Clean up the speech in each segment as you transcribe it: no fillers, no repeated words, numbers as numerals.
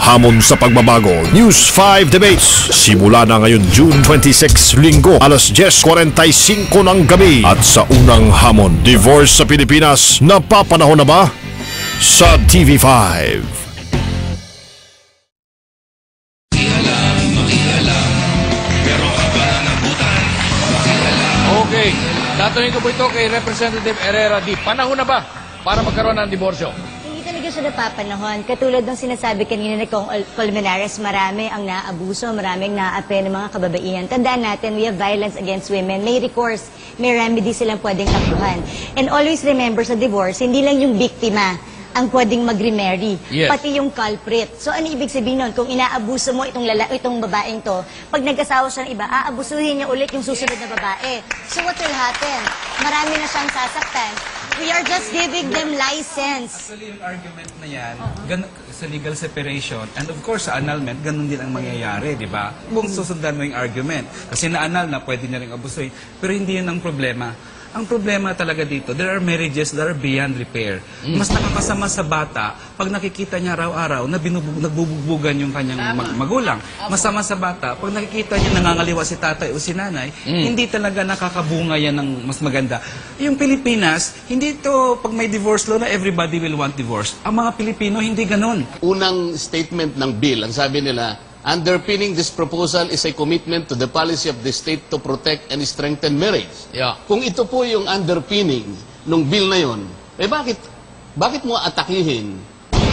Hamon sa pagbabago, News 5 Debates. Simula na ngayon June 26, Linggo, alas 10:45 ng gabi. At sa unang hamon, divorce sa Pilipinas, napapanahon na ba? Sa TV5. Okay, tatanungin ko po ito kay Representative Herrera D. Panahon na ba para magkaroon ng diborsyo? Hindi talaga siya napapanahon. Katulad ng sinasabi kanina ni Kong Colmenares, marami ang naabuso, maraming naape ng mga kababaihan. Tandaan natin, we have violence against women. May recourse, may remedy silang pwedeng takbuhan. And always remember sa divorce, hindi lang yung biktima ang pwedeng mag-remarry, pati yung culprit. So ano ibig sabihin nun? Kung inaabuso mo itong babaeng to, pag nag-asawa siya ng iba, aabusuhin niya ulit yung susunod na babae. So what will happen? Marami na siyang sasaktan. We are just giving them license. Actually, yung argument na yan, sa legal separation, and of course, sa annulment, ganun din ang mangyayari, di ba? Kung susundan mo yung argument. Kasi na-annul na, pwede na rin abusuhin. Pero hindi yun ang problema. Ang problema talaga dito, there are marriages that are beyond repair. Mas nakakasama sa bata pag nakikita niya araw-araw na nagbubugbugan yung kanyang magulang. Masama sa bata pag nakikita niya nangangaliwa si tatay o si nanay, hindi talaga nakakabunga yan ng mas maganda. Yung Pilipinas, hindi ito pag may divorce law na everybody will want divorce. Ang mga Pilipino, hindi ganun. Unang statement ng bill, ang sabi nila, underpinning this proposal is a commitment to the policy of the state to protect and strengthen marriage. Yeah. Kung ito po yung underpinning ng bill na yon, eh bakit mo atakihin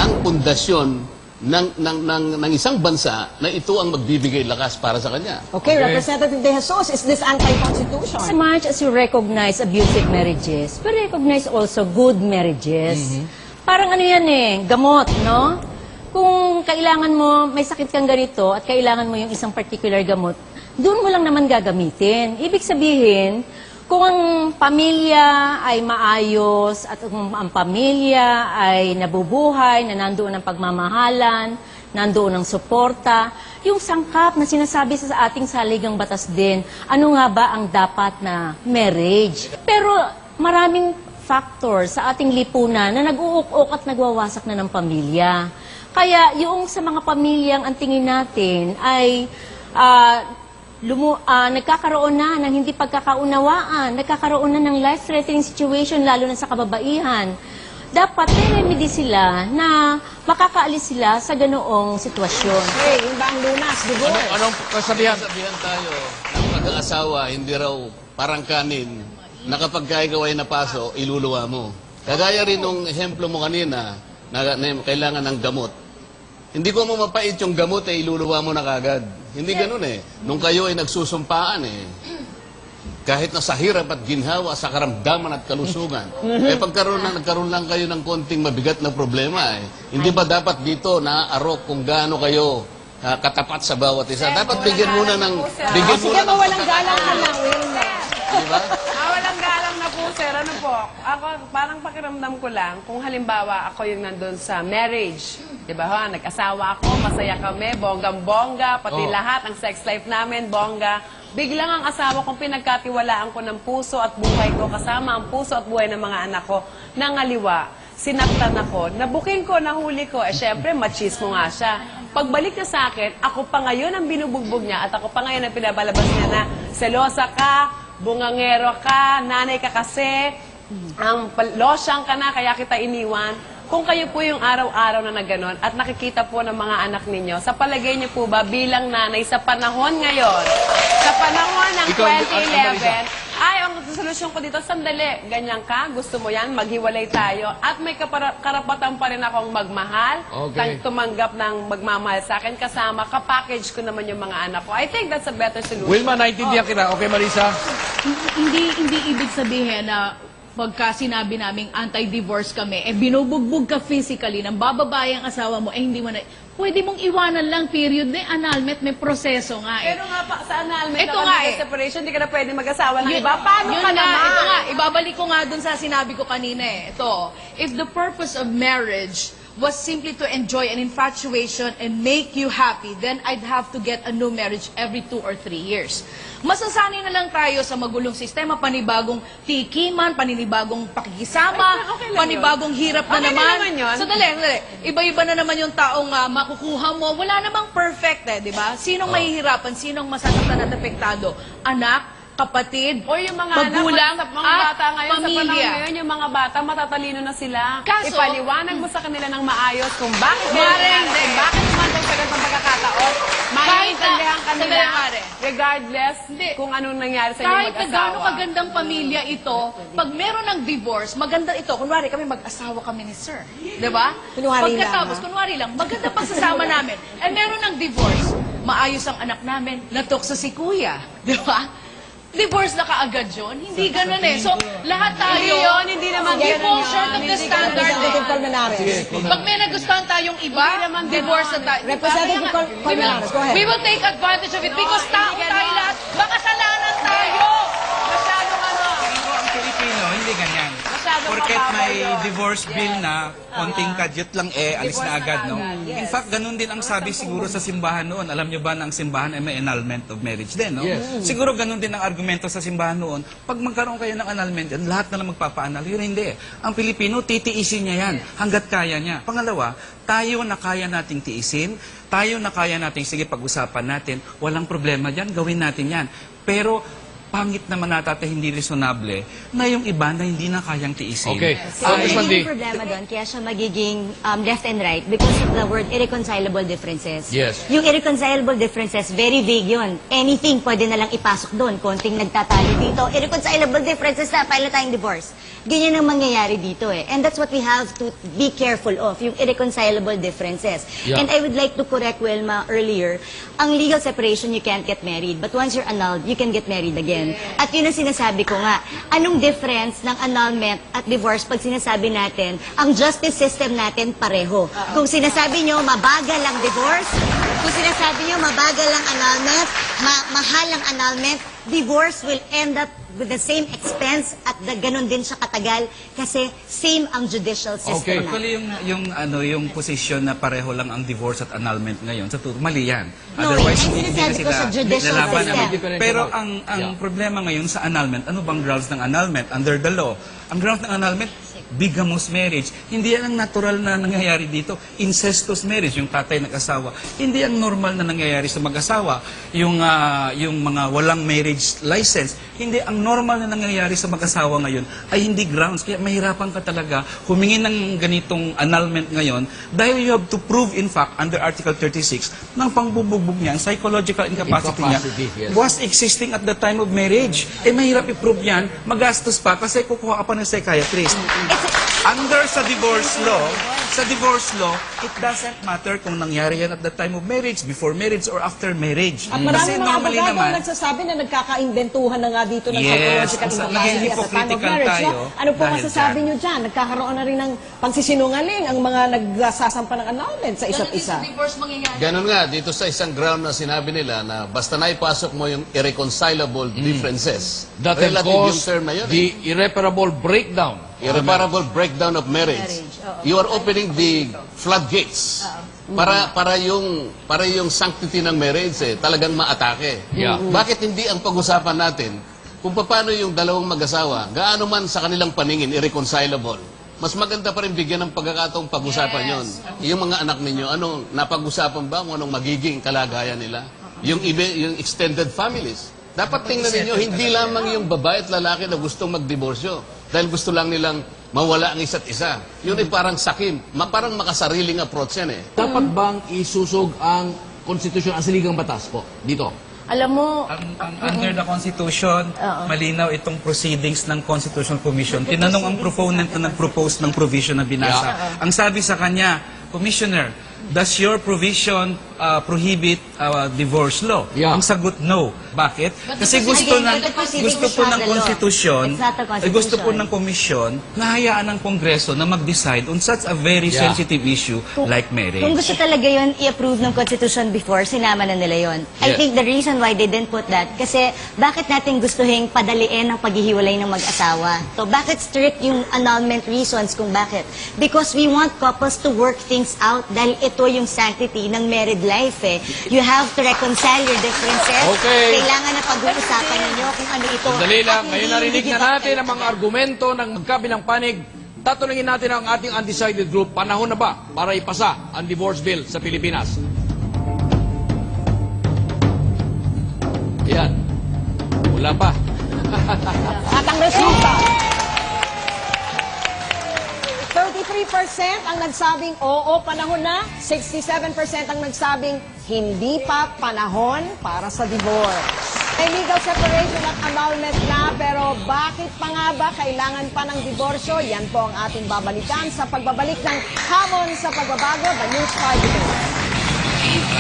ang pundasyon ng isang bansa na ito ang magbibigay lakas para sa kanya? Okay, Representative De Jesus, is this anti-constitution? As much as you recognize abusive marriages, we recognize also good marriages. Parang ano yan gamot, no? Kung kailangan mo, may sakit kang ganito at kailangan mo yung isang particular gamot, doon mo lang naman gagamitin. Ibig sabihin, kung ang pamilya ay maayos at kung ang pamilya ay nabubuhay, na nandoon ang pagmamahalan, nandoon ang suporta, yung sangkap na sinasabi sa ating saligang batas din, ano nga ba ang dapat na marriage? Pero maraming factor sa ating lipunan na nag-uuk-uk at nagwawasak na ng pamilya. Kaya yung sa mga pamilyang ang tingin natin ay nagkakaroon na ng hindi pagkakaunawaan, nagkakaroon na ng life-threatening situation lalo na sa kababaihan, dapat may remedy sila na makakaalis sila sa ganoong sitwasyon. Okay, yung bang lunas, divorce? Anong kasabihan? Sabihan tayo ng mag-aasawa, hindi raw parang kanin, na kapag ikaw ay napaso, iluluwa mo. Kagaya rin nung ehemplo mo kanina, na kailangan ng gamot. Hindi ko mapait yung gamot, iluluwa mo na kagad. Hindi ganun Nung kayo ay nagsusumpaan kahit na sa hirap at ginhawa, sa karamdaman at kalusugan, nagkaroon lang kayo ng konting mabigat na problema Hindi ba dapat dito naaarok kung gaano kayo katapat sa bawat isa? Dapat bigyan muna ng... Sige, mawalang galang ka lang. Diba? Walang galang na po, sir. Ano po? Ako, parang pakiramdam ko lang, kung halimbawa ako yung nandun sa marriage, di ba nag-asawa ako, masaya kami, bonggang-bongga, pati lahat, ang sex life namin, bongga. Biglang ang asawa kong pinagkatiwalaan ko ng puso at buhay ko, kasama ang puso at buhay ng mga anak ko, nangaliwa. Sinaktan ako, nabuking ko, nahuli ko, syempre, machismo nga siya. Pagbalik niya sa akin, ako pa ngayon ang binubugbog niya at ako pa ngayon ang pinabalabas niya na selosa ka, bungangero ka, nanay ka kasi, ang losyang ka na, kaya kita iniwan. Kung kayo po yung araw-araw na nagganon at nakikita po ng mga anak ninyo, sa palagay niyo po ba bilang nanay sa panahon ngayon, sa panahon ng 2011, ay, ang solusyon ko dito, sandali, ganyan ka, gusto mo yan, maghiwalay tayo, at may karapatan pa rin akong magmahal, tumanggap ng magmamahal sa akin, kasama, kapackage ko naman yung mga anak ko. I think that's a better solution. Wilma, naintindihan kita. Okay, Marisa? Hindi ibig sabihin na pagka sinabi naming anti-divorce kami, binubugbog ka physically ng bababae ang asawa mo, hindi mo na... Pwede mong iwanan lang, period. May annulment, may proseso nga Pero nga pa, sa annulment, ito nga separation, hindi ka na pwede mag-asawa ng iba. Paano ka naman? Ito nga, ibabalik ko nga dun sa sinabi ko kanina Ito, if the purpose of marriage was simply to enjoy an infatuation and make you happy, then I'd have to get a new marriage every 2 or 3 years. Masasanay na lang tayo sa magulong sistema, panibagong tikiman, panibagong pakikisama, Okay lang panibagong hirap na Okay naman. na naman yun. So, dali. Iba-iba na naman yung taong makukuha mo. Wala namang perfect di ba? Sinong mahihirapan? Sinong masasaktan at apektado? Anak, kapatid, O yung mga magulang, anak, mga at bata ngayon, sa panahon pamilya. ngayon, yung mga bata, matatalino na sila. Kaso- Ipaliwanag mo sa kanila ng maayos kung bakit Mare, hindi. Bakit umandong sa ganitong pagkakataon. Maintindihan ka Sandali, nila, Mare. regardless Hindi. kung anong nangyari sa inyong Kahit na mag-asawa. gaano kagandang pamilya ito, pag meron ng divorce, maganda ito. Kunwari kami, mag-asawa kami ni Sir. Diba? Kunwari Pagkatapos, lang, ha? kunwari lang, maganda pagsasama namin. Eh meron ng divorce, maayos ang anak namin, natukso si Kuya. Diba? Divorce na kaagad yun? Hindi ganun So, lahat tayo, Hindi yun, hindi naman we ganun fall yun. short of the Hindi standard. Representative Colmenares. Pag may nagustuhan tayong iba, divorce na tayo. Representative Kaya nga, Colmenares, go ahead. we will take advantage of it because tao tayo lahat. Makasalanan tayo! Masyadong Pero ang Pilipino, hindi ganyan. Masyadong Porket mababaw may yun. divorce bill na, konting kadyot lang alis na agad, no? In fact, ganun din ang sabi siguro sa simbahan noon. Alam nyo ba na ang simbahan ay may annulment of marriage din, no? Siguro ganun din ang argumento sa simbahan noon. Pag magkaroon kayo ng annulment, yan, lahat na lang magpapa-annul. Yun hindi. Ang Pilipino, titiisin niya yan hanggat kaya niya. Pangalawa, tayo na kaya nating tiisin, tayo na kaya nating, sige, pag-usapan natin, walang problema dyan, gawin natin yan. Pero, pangit naman natin hindi reasonable na yung iba na hindi na kayang tiisin. Okay. Yung problema doon, kaya siya magiging left and right because of the word irreconcilable differences. Yes. Yung irreconcilable differences, very vague yun. Anything pwede na lang ipasok doon. Konting nagtatalo dito. Irreconcilable differences na, file na tayong divorce. Ganyan ang mangyayari dito And that's what we have to be careful of, yung irreconcilable differences. Yeah. And I would like to correct Wilma earlier, ang legal separation, you can't get married. But once you're annulled, you can get married again. At yun ang sinasabi ko nga, anong difference ng annulment at divorce pag sinasabi natin, ang justice system natin pareho. Kung sinasabi nyo, mabagal ang divorce, kung sinasabi nyo, mabagal ang annulment, mahal ang annulment, divorce will end up with the same expense at ganun din siya katagal kasi same ang judicial system natin. Actually, yung position na pareho lang ang divorce at annulment ngayon, sa mali yan. No, Otherwise, ang hindi sinasabi na ko sa judicial lalaban system. naman. Pero ang problema ngayon sa annulment, ano bang grounds ng annulment under the law? Ang grounds ng annulment, bigamous marriage. Hindi yan ang natural na nangyayari dito. Incestuous marriage, yung tatay nag-asawa. Hindi ang normal na nangyayari sa mag-asawa. Yung mga walang marriage license. Hindi ang normal na nangyayari sa mag-asawa ngayon ay hindi grounds. Kaya mahirapan ka talaga humingi ng ganitong annulment ngayon dahil you have to prove in fact under Article 36 ng pangbubugbog niya, ang psychological incapacity niya Yes. was existing at the time of marriage. Mahirap i-prove yan. Magastos pa kasi kukuha ka pa ng psychiatrist. Under sa divorce law, it doesn't matter kung nangyari yan at the time of marriage, before marriage, or after marriage. At maraming mga abogado ang nagsasabi na nagkakainventuhan na nga dito ng Yes, psychological naging incapacity at the time of hypocritical marriage. tayo Ano po dahil masasabi dyan. nyo dyan? Nagkakaroon na rin ng pagsisinungaling ang mga nagsasampa ng annulment sa isa't Ganun din isa. sa divorce mangyayari. Ganun nga, dito sa isang ground na sinabi nila na basta naipasok mo yung irreconcilable differences. That will Relative yung cause term na yun. the irreparable breakdown. Irreparable breakdown of marriage. You are opening the floodgates. Para yung sanctity ng marriage talagang maatake. Yeah. Bakit hindi ang pag-usapan natin kung paano yung dalawang mag-asawa, gaano man sa kanilang paningin irreconcilable, mas maganda pa rin bigyan ng pagkakataong pag-usapan yon. Yung mga anak ninyo, napag-usapan ba kung anong magiging kalagayan nila? Yung extended families. Dapat tingnan ninyo, hindi lamang yung babae at lalaki na gustong magdiborsyo dahil gusto lang nilang mawala ang isa't isa. Yun ay parang sakim. Parang makasariling approach yan Dapat bang isusog ang konstitusyon, ang saligang batas po dito? Alam mo, Under the Constitution, malinaw itong proceedings ng Constitutional Commission. Tinanong ang proponent na nag-propose ng provision na binasa. Ang sabi sa kanya, Commissioner, does your provision prohibit divorce law? Yeah. Ang sagot, no. Bakit? Kasi gusto Again, the proceedings gusto is po not ng the law. konstitusyon, It's not the Constitution. gusto po ng komisyon na hayaan ng Kongreso na mag-decide on such a very Yeah. sensitive issue like marriage. Kung gusto talaga yun i-approve ng Constitution before, sinama na nila yun. I Yes. think the reason why they didn't put that, kasi bakit natin gustuhin padaliin ang paghihiwalay ng mag-asawa? So bakit strict yung annulment reasons kung bakit? Because we want couples to work things out dahil ito yung sanctity ng married life eh. You have to reconcile your differences. Okay. Kailangan na pag-uusapan ninyo kung ano ito. Dali lang, At ngayon hindi narinig give na up natin ang mga argumento ng magkabilang panig. Tatanungin natin ang ating undecided group, panahon na ba para ipasa ang divorce bill sa Pilipinas? Yan. Wala pa. At ang resulta, 33% ang nagsabing oo, panahon na. 67% ang nagsabing hindi pa panahon para sa divorce. May legal separation at annulment na, pero bakit pa nga ba kailangan pa ng diborsyo? Yan po ang ating babalikan sa pagbabalik ng Hamon sa Pagbabago, The News 5 Debate.